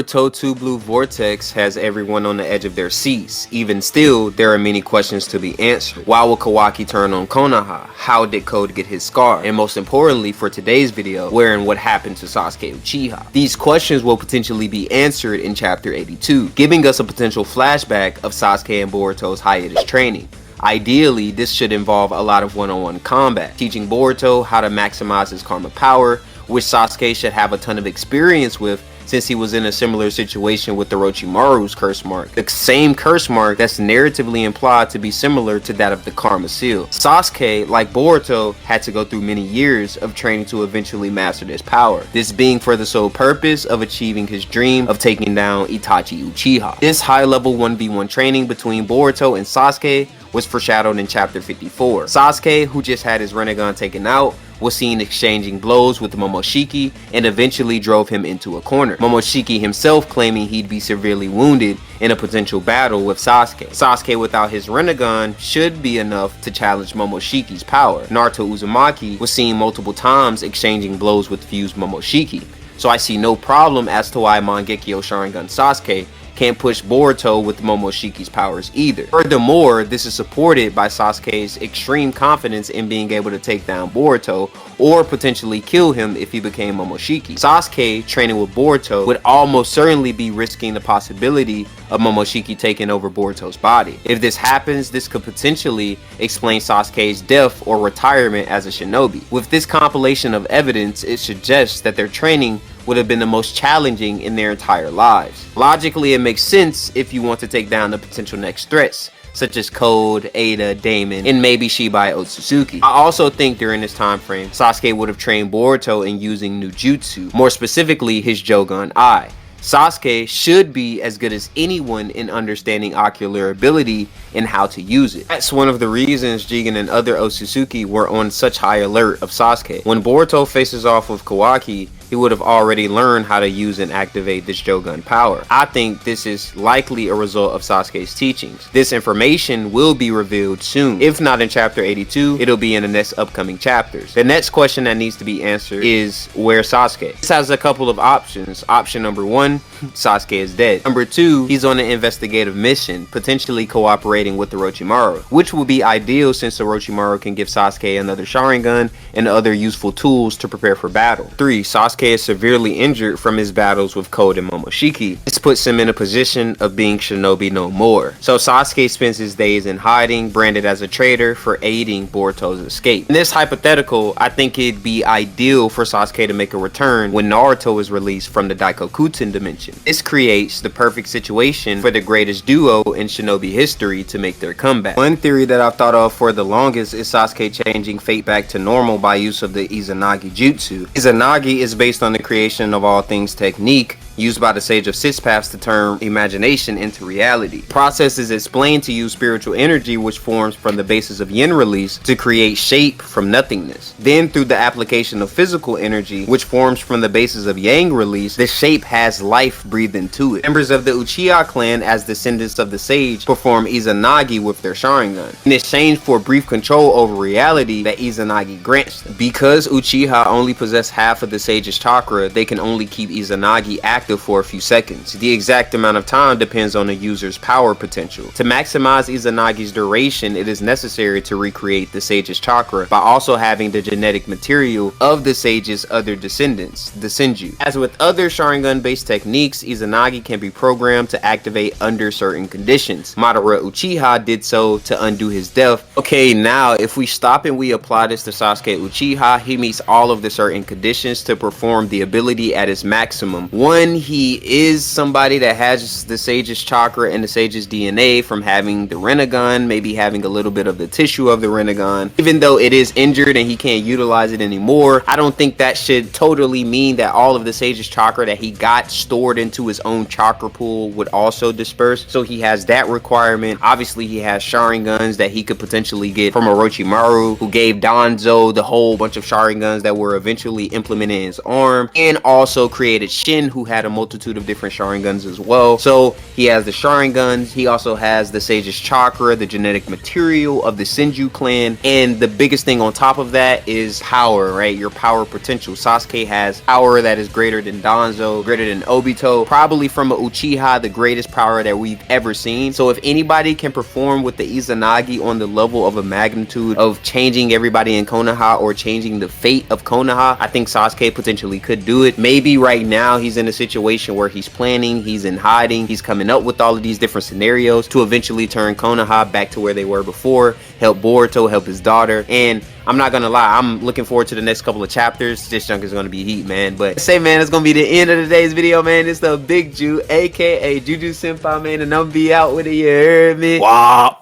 Boruto 2 Blue Vortex has everyone on the edge of their seats. Even still, there are many questions to be answered. Why will Kawaki turn on Konoha? How did Code get his scar? And most importantly for today's video, where and what happened to Sasuke Uchiha? These questions will potentially be answered in chapter 82, giving us a potential flashback of Sasuke and Boruto's hiatus training. Ideally, this should involve a lot of one-on-one combat, teaching Boruto how to maximize his karma power, which Sasuke should have a ton of experience with since he was in a similar situation with Orochimaru's curse mark, the same curse mark that's narratively implied to be similar to that of the Karma Seal. Sasuke, like Boruto, had to go through many years of training to eventually master this power, this being for the sole purpose of achieving his dream of taking down Itachi Uchiha. This high-level 1v1 training between Boruto and Sasuke was foreshadowed in chapter 54. Sasuke, who just had his Rinnegan taken out, was seen exchanging blows with Momoshiki and eventually drove him into a corner. Momoshiki himself claiming he'd be severely wounded in a potential battle with Sasuke. Sasuke without his Rinnegan should be enough to challenge Momoshiki's power. Naruto Uzumaki was seen multiple times exchanging blows with fused Momoshiki, so I see no problem as to why Mangekyo Sharingan Sasuke can't push Boruto with Momoshiki's powers either. Furthermore, this is supported by Sasuke's extreme confidence in being able to take down Boruto or potentially kill him if he became Momoshiki. Sasuke training with Boruto would almost certainly be risking the possibility of Momoshiki taking over Boruto's body. If this happens, this could potentially explain Sasuke's death or retirement as a shinobi. With this compilation of evidence, it suggests that their training would have been the most challenging in their entire lives. Logically, it makes sense if you want to take down the potential next threats, such as Code, Eida, Daemon, and maybe Shibai Otsutsuki. I also think during this time frame, Sasuke would have trained Boruto in using new jutsu, more specifically his Jogan Eye. Sasuke should be as good as anyone in understanding ocular ability and how to use it. That's one of the reasons Jigen and other Otsutsuki were on such high alert of Sasuke. When Boruto faces off with Kawaki, he would have already learned how to use and activate this Jogan power. I think this is likely a result of Sasuke's teachings. This information will be revealed soon. If not in chapter 82, it'll be in the next upcoming chapters. The next question that needs to be answered is, where's Sasuke? This has a couple of options. Option number 1, Sasuke is dead. Number 2, he's on an investigative mission, potentially cooperating with Orochimaru, which will be ideal since Orochimaru can give Sasuke another Sharingan and other useful tools to prepare for battle. 3, Sasuke is severely injured from his battles with Code and Momoshiki. This puts him in a position of being shinobi no more. So Sasuke spends his days in hiding, branded as a traitor for aiding Boruto's escape. In this hypothetical, I think it'd be ideal for Sasuke to make a return when Naruto is released from the Daikokuten dimension. This creates the perfect situation for the greatest duo in shinobi history to make their comeback. One theory that I've thought of for the longest is Sasuke changing fate back to normal by use of the Izanagi jutsu. Izanagi is based on the creation of all things technique used by the Sage of Six Paths to turn imagination into reality. Process is explained to use spiritual energy which forms from the basis of yin release to create shape from nothingness. Then through the application of physical energy which forms from the basis of yang release, the shape has life breathed into it. Members of the Uchiha clan as descendants of the Sage perform Izanagi with their Sharingan in exchange for brief control over reality that Izanagi grants them. Because Uchiha only possess half of the Sage's chakra, they can only keep Izanagi active for a few seconds. The exact amount of time depends on the user's power potential. To maximize Izanagi's duration, it is necessary to recreate the Sage's chakra by also having the genetic material of the Sage's other descendants, the Senju. As with other Sharingan-based techniques, Izanagi can be programmed to activate under certain conditions. Madara Uchiha did so to undo his death. Okay, now if we stop and we apply this to Sasuke Uchiha, he meets all of the certain conditions to perform the ability at its maximum. 1, he is somebody that has the Sage's chakra and the Sage's DNA from having the Rinnegan, maybe having a little bit of the tissue of the Rinnegan. Even though it is injured and he can't utilize it anymore, I don't think that should totally mean that all of the Sage's chakra that he got stored into his own chakra pool would also disperse. So he has that requirement. Obviously he has Sharingans that he could potentially get from Orochimaru, who gave Danzo the whole bunch of Sharingans that were eventually implemented in his arm, and also created Shin, who had had a multitude of different Sharingans as well. So he has the Sharingans, he also has the Sage's Chakra, the genetic material of the Senju clan, and the biggest thing on top of that is power, right? Your power potential. Sasuke has power that is greater than Danzo, greater than Obito, probably from a Uchiha, the greatest power that we've ever seen. So if anybody can perform with the Izanagi on the level of a magnitude of changing everybody in Konoha or changing the fate of Konoha, I think Sasuke potentially could do it. Maybe right now he's in a situation where he's planning, he's in hiding, he's coming up with all of these different scenarios to eventually turn Konoha back to where they were before, help Boruto, help his daughter. And I'm not gonna lie, I'm looking forward to the next couple of chapters. This junk is gonna be heat, man. But say, man, it's gonna be the end of today's video, man. It's the Big Jew, aka Juju Senpai, man, and I'm be out with it, you heard me? Wow.